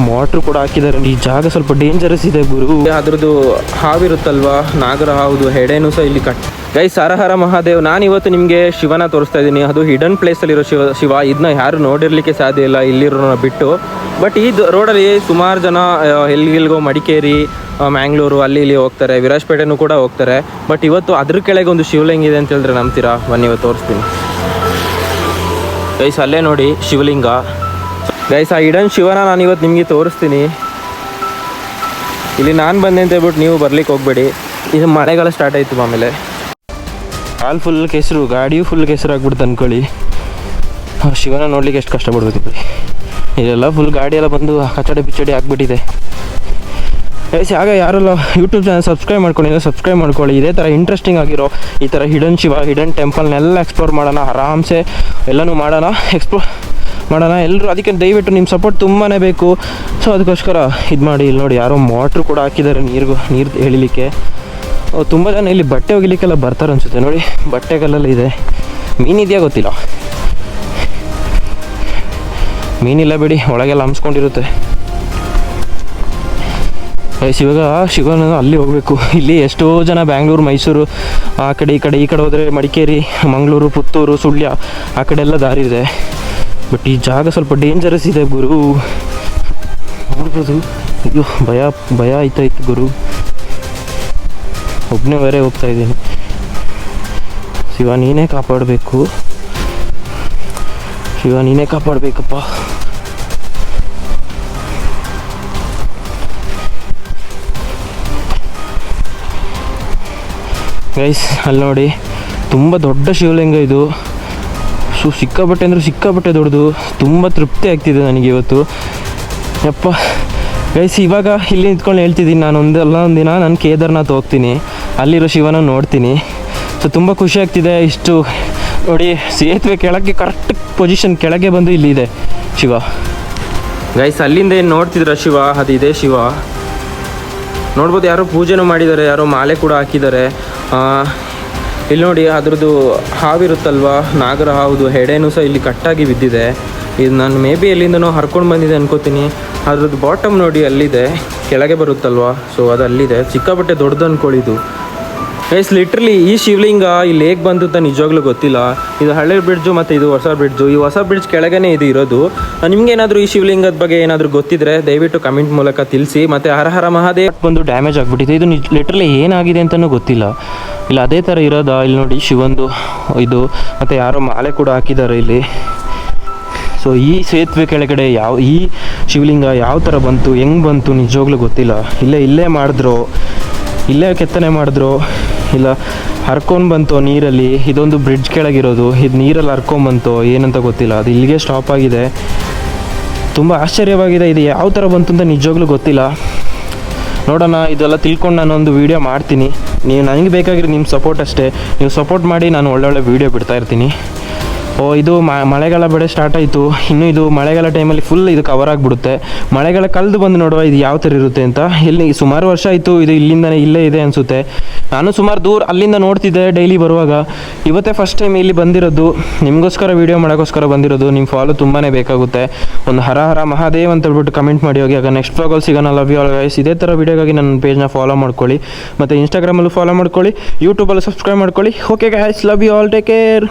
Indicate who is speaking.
Speaker 1: Motor ಕೂಡ ಹಾಕಿದ್ದಾರೆ. ಈ ಜಾಗ ಸ್ವಲ್ಪ ಡೇಂಜರಸ್ ಇದೆ ಗುರು. ಅದ್ರದ್ದು ಹಾವಿರುತ್ತಲ್ವಾ, ನಾಗರ ಹಾವುದು ಹೆಡೆನೂ ಸಹ ಇಲ್ಲಿ ಗೈಸ್ ಹರ ಹರ ಮಹಾದೇವ್. ನಾನು ಇವತ್ತು ನಿಮಗೆ ಶಿವನ ತೋರಿಸ್ತಾ ಇದ್ದೀನಿ. ಅದು ಹಿಡನ್ ಪ್ಲೇಸಲ್ಲಿರೋ ಶಿವ. ಇದನ್ನ ಯಾರು ನೋಡಿರ್ಲಿಕ್ಕೆ ಸಾಧ್ಯ ಇಲ್ಲ ಇಲ್ಲಿರೋನ ಬಿಟ್ಟು. ಬಟ್ ಈ ರೋಡಲ್ಲಿ ಸುಮಾರು ಜನ ಎಲ್ಲಿಗೋ ಮಡಿಕೇರಿ, ಮ್ಯಾಂಗ್ಳೂರು ಅಲ್ಲಿ ಇಲ್ಲಿ ಹೋಗ್ತಾರೆ, ವಿರಾಜಪೇಟೆನೂ ಕೂಡ ಹೋಗ್ತಾರೆ. ಬಟ್ ಇವತ್ತು ಅದ್ರ ಕೆಳಗೆ ಒಂದು ಶಿವಲಿಂಗ ಇದೆ ಅಂತ ಹೇಳಿದ್ರೆ ನಂಬ್ತೀರಾ? ಬನ್ನಿ ಇವತ್ತು ತೋರಿಸ್ತೀನಿ ಗೈಸ್. ಅಲ್ಲೇ ನೋಡಿ ಶಿವಲಿಂಗ ಗೈಸ್. ಆ ಹಿಡನ್ ಶಿವನ ನಾನು ಇವತ್ತು ನಿಮಗೆ ತೋರಿಸ್ತೀನಿ. ಇಲ್ಲಿ ನಾನು ಬಂದೆ ಅಂತ ಹೇಳ್ಬಿಟ್ಟು ನೀವು ಬರ್ಲಿಕ್ಕೆ ಹೋಗಬೇಡಿ. ಇದು ಮಳೆಗಾಲ ಸ್ಟಾರ್ಟ್ ಆಯಿತು. ಆಮೇಲೆ ಕಾಲು ಫುಲ್ ಕೆಸರು, ಗಾಡಿಯೂ ಫುಲ್ ಕೆಸರು ಆಗ್ಬಿಡ್ತು ಅಂದ್ಕೊಳ್ಳಿ. ಶಿವನ ನೋಡ್ಲಿಕ್ಕೆ ಎಷ್ಟು ಕಷ್ಟಪಡ್ಬೇಕು. ಇದೆಲ್ಲ ಫುಲ್ ಗಾಡಿ ಎಲ್ಲ ಬಂದು ಕಚಡಿ ಪಿಚಡಿ ಆಗಿಬಿಟ್ಟಿದೆ ಗೈಸ್. ಆಗ ಯಾರೆಲ್ಲ ಯೂಟ್ಯೂಬ್ ಚಾನಲ್ ಸಬ್ಸ್ಕ್ರೈಬ್ ಮಾಡ್ಕೊಂಡಿಲ್ಲ ಸಬ್ಸ್ಕ್ರೈಬ್ ಮಾಡ್ಕೊಳ್ಳಿ. ಇದೇ ಥರ ಇಂಟ್ರೆಸ್ಟಿಂಗ್ ಆಗಿರೋ ಈ ಥರ ಹಿಡನ್ ಶಿವ, ಹಿಡನ್ ಟೆಂಪಲ್ನೆಲ್ಲ ಎಕ್ಸ್ಪ್ಲೋರ್ ಮಾಡೋಣ. ಆರಾಮ್ಸೆ ಎಲ್ಲನೂ ಮಾಡೋಣ, ಎಕ್ಸ್ಪ್ಲೋರ್ ಮಾಡೋಣ ಎಲ್ಲರೂ. ಅದಕ್ಕೆ ದಯವಿಟ್ಟು ನಿಮ್ಮ ಸಪೋರ್ಟ್ ತುಂಬಾ ಬೇಕು. ಸೊ ಅದಕ್ಕೋಸ್ಕರ ಇದು ಮಾಡಿ. ಇಲ್ಲಿ ನೋಡಿ ಯಾರೋ ಮೋಟ್ರು ಕೂಡ ಹಾಕಿದ್ದಾರೆ ನೀರು ಎಳಿಲಿಕ್ಕೆ. ತುಂಬ ಜನ ಇಲ್ಲಿ ಬಟ್ಟೆ ಒಗಿಲಿಕ್ಕೆಲ್ಲ ಬರ್ತಾರೆ ಅನಿಸುತ್ತೆ. ನೋಡಿ ಬಟ್ಟೆಗಲ್ಲೆಲ್ಲ ಇದೆ. ಮೀನಿದೆಯಾ ಗೊತ್ತಿಲ್ಲ, ಮೀನಿಲ್ಲ ಬಿಡಿ, ಒಳಗೆಲ್ಲ ಹಂಸ್ಕೊಂಡಿರುತ್ತೆ. ಇವಾಗ ಶಿವನ ಅಲ್ಲಿ ಹೋಗಬೇಕು. ಇಲ್ಲಿ ಎಷ್ಟೋ ಜನ ಬ್ಯಾಂಗ್ಳೂರು, ಮೈಸೂರು ಆ ಕಡೆ ಈ ಕಡೆ ಹೋದರೆ ಮಡಿಕೇರಿ, ಮಂಗಳೂರು, ಪುತ್ತೂರು, ಸುಳ್ಯ ಆ ಕಡೆ ಎಲ್ಲ ದಾರಿ ಇದೆ. ಬಟ್ ಈ ಜಾಗ ಸ್ವಲ್ಪ ಡೇಂಜರಸ್ ಇದೆ ಗುರು. ನೋಡ್ಬೋದು. ಅಯ್ಯೋ ಭಯ ಆಯ್ತಾಯಿತ್ತು ಗುರು. ಒಬ್ಬನೇ ಬೇರೆ ಹೋಗ್ತಾ ಇದ್ದೀನಿ. ಶಿವ ನೀನೇ ಕಾಪಾಡಬೇಕು, ಶಿವ ನೀನೇ ಕಾಪಾಡಬೇಕಪ್ಪ. ಗೈಸ್ ಅಲ್ಲಿ ನೋಡಿ ತುಂಬ ದೊಡ್ಡ ಶಿವಲಿಂಗ ಇದು. ಸಿಕ್ಕಾಪಟ್ಟೆ ಅಂದರೆ ಸಿಕ್ಕಾಪಟ್ಟೆ ದೊಡ್ಡದು. ತುಂಬ ತೃಪ್ತಿ ಆಗ್ತಿದೆ ನನಗೆ ಇವತ್ತು. ಯಪ್ಪ ಗೈಸ್, ಇವಾಗ ಇಲ್ಲಿ ನಿಂತ್ಕೊಂಡು ಹೇಳ್ತಿದ್ದೀನಿ ನಾನು. ಒಂದು ದಿನ ನಾನು ಕೇದಾರ್ನಾಥ್ ಹೋಗ್ತೀನಿ, ಅಲ್ಲಿರೋ ಶಿವನ ನೋಡ್ತೀನಿ. ಸೊ ತುಂಬ ಖುಷಿ ಆಗ್ತಿದೆ. ಇಷ್ಟು ನೋಡಿ ಸೇತುವೆ ಕೆಳಗೆ ಕರೆಕ್ಟ್ ಪೊಸಿಷನ್ ಕೆಳಗೆ ಬಂದು ಇಲ್ಲಿದೆ ಶಿವ. ಗೈಸ್ ಅಲ್ಲಿಂದ ಏನು ನೋಡ್ತಿದ್ರ ಶಿವ, ಅದಿದೆ ಶಿವ. ನೋಡ್ಬೋದು ಯಾರೋ ಪೂಜೆನೂ ಮಾಡಿದ್ದಾರೆ, ಯಾರೋ ಮಾಲೆ ಕೂಡ ಹಾಕಿದ್ದಾರೆ. ಇಲ್ಲಿ ನೋಡಿ ಅದ್ರದ್ದು ಹಾವಿರುತ್ತಲ್ವಾ, ನಾಗರ ಹಾವುದು ಹೆಡೆನೂ ಸಹ ಇಲ್ಲಿ ಕಟ್ಟಾಗಿ ಬಿದ್ದಿದೆ. ಇದು ನಾನು ಮೇ ಬಿ ಎಲ್ಲಿಂದನೋ ಹರ್ಕೊಂಡು ಬಂದಿದೆ ಅನ್ಕೋತೀನಿ. ಅದ್ರದ್ದು ಬಾಟಮ್ ನೋಡಿ ಅಲ್ಲಿದೆ, ಕೆಳಗೆ ಬರುತ್ತಲ್ವಾ, ಸೊ ಅದು ಅಲ್ಲಿದೆ. ಸಿಕ್ಕಾಪಟ್ಟೆ ದೊಡ್ಡದು ಅಂದ್ಕೊಳ್ಳಿದು ಗೈಸ್. ಲಿಟ್ರಲಿ ಈ ಶಿವಲಿಂಗ ಇಲ್ಲಿ ಹೇಗೆ ಬಂತು ಅಂತ ನಿಜವಾಗ್ಲೂ ಗೊತ್ತಿಲ್ಲ. ಇದು ಹಳೆ ಬ್ರಿಡ್ಜು ಮತ್ತು ಇದು ಹೊಸ ಬ್ರಿಡ್ಜು. ಈ ಹೊಸ ಬ್ರಿಡ್ಜ್ ಕೆಳಗೇ ಇದು ಇರೋದು. ನಿಮ್ಗೇನಾದರೂ ಈ ಶಿವಲಿಂಗದ ಬಗ್ಗೆ ಏನಾದರೂ ಗೊತ್ತಿದ್ರೆ ದಯವಿಟ್ಟು ಕಮೆಂಟ್ ಮೂಲಕ ತಿಳಿಸಿ. ಮತ್ತು ಹರ ಹರ ಮಹಾದೇವ್ ಬಂದು ಡ್ಯಾಮೇಜ್ ಆಗಿಬಿಟ್ಟಿದೆ. ಇದು ಲಿಟ್ರಲಿ ಏನಾಗಿದೆ ಅಂತಲೂ ಗೊತ್ತಿಲ್ಲ. ಇಲ್ಲ ಅದೇ ಥರ ಇರೋದಾ? ಇಲ್ಲಿ ನೋಡಿ ಶಿವಂದು ಇದು, ಮತ್ತು ಯಾರೋ ಮಾಲೆ ಕೂಡ ಹಾಕಿದ್ದಾರೆ ಇಲ್ಲಿ. ಸೊ ಈ ಸೇತುವೆ ಕೆಳಗಡೆ ಈ ಶಿವಲಿಂಗ ಯಾವ ಥರ ಬಂತು, ಹೆಂಗೆ ಬಂತು ನಿಜವಾಗ್ಲೂ ಗೊತ್ತಿಲ್ಲ. ಇಲ್ಲೇ ಮಾಡಿದ್ರು, ಇಲ್ಲೇ ಕೆತ್ತನೆ ಮಾಡಿದ್ರು, ಇಲ್ಲ ಹರ್ಕೊಂಡು ಬಂತು ನೀರಲ್ಲಿ. ಇದೊಂದು ಬ್ರಿಡ್ಜ್ ಕೆಳಗಿರೋದು, ಇದು ನೀರಲ್ಲಿ ಹರ್ಕೊಂಬಂತು ಏನಂತ ಗೊತ್ತಿಲ್ಲ. ಅದು ಇಲ್ಲಿಗೆ ಸ್ಟಾಪ್ ಆಗಿದೆ. ತುಂಬ ಆಶ್ಚರ್ಯವಾಗಿದೆ. ಇದು ಯಾವ ಥರ ಬಂತು ಅಂತ ನಿಜವಾಗ್ಲೂ ಗೊತ್ತಿಲ್ಲ. ನೋಡೋಣ, ಇದೆಲ್ಲ ತಿಳ್ಕೊಂಡು ನಾನೊಂದು ವೀಡಿಯೋ ಮಾಡ್ತೀನಿ. ನನಗೆ ಬೇಕಾಗಿರೋ ನಿಮ್ಮ ಸಪೋರ್ಟ್ ಅಷ್ಟೇ. ನೀವು ಸಪೋರ್ಟ್ ಮಾಡಿ ನಾನು ಒಳ್ಳೊಳ್ಳೆ ವೀಡಿಯೋ ಬಿಡ್ತಾಯಿರ್ತೀನಿ. ಇದು ಮಳೆಗಾಲ ಬೆಳೆ ಸ್ಟಾರ್ಟ್ ಆಯಿತು. ಇನ್ನು ಇದು ಮಳೆಗಾಲ ಟೈಮಲ್ಲಿ ಫುಲ್ ಇದು ಕವರ್ ಆಗಿಬಿಡುತ್ತೆ. ಮಳೆಗಾಲ ಕಳೆದು ಬಂದು ನೋಡುವ ಇದು ಯಾವ ಥರ ಇರುತ್ತೆ ಅಂತ. ಇಲ್ಲಿ ಸುಮಾರು ವರ್ಷ ಆಯಿತು ಇದು ಇಲ್ಲಿಂದನೇ ಇಲ್ಲೇ ಇದೆ ಅನಿಸುತ್ತೆ. ನಾನು ಸುಮಾರು ದೂರ ಅಲ್ಲಿಂದ ನೋಡ್ತಿದ್ದೆ ಡೈಲಿ ಬರುವಾಗ. ಇವತ್ತೇ ಫಸ್ಟ್ ಟೈಮ್ ಇಲ್ಲಿ ಬಂದಿರೋದು, ನಿಮಗೋಸ್ಕರ ವೀಡಿಯೋ ಮಾಡೋಕ್ಕೋಸ್ಕರ ಬಂದಿರೋದು. ನಿಮ್ಮ ಫಾಲೋ ತುಂಬಾ ಬೇಕಾಗುತ್ತೆ. ಒಂದು ಹರ ಹರ ಮಹಾದೇವ್ ಅಂತ ಹೇಳ್ಬಿಟ್ಟು ಕಮೆಂಟ್ ಮಾಡಿ ಹೋಗಿ. ಆಗ ನೆಕ್ಸ್ಟ್ ವ್ಲಾಗಲ್ಲಿ ಸಿಗೋಣ. Love you all guys. ಇದೇ ಥರ ವೀಡಿಯೋಗಾಗಿ ನನ್ನ ಪೇಜ್ನ ಫಾಲೋ ಮಾಡ್ಕೊಳ್ಳಿ, ಮತ್ತು ಇನ್ಸ್ಟಾಗ್ರಾಮಲ್ಲೂ ಫಾಲೋ ಮಾಡ್ಕೊಳ್ಳಿ, ಯೂಟ್ಯೂಬಲ್ಲೂ ಸಬ್ಸ್ಕ್ರೈಬ್ ಮಾಡ್ಕೊಳ್ಳಿ. Okay guys, love you all, take care.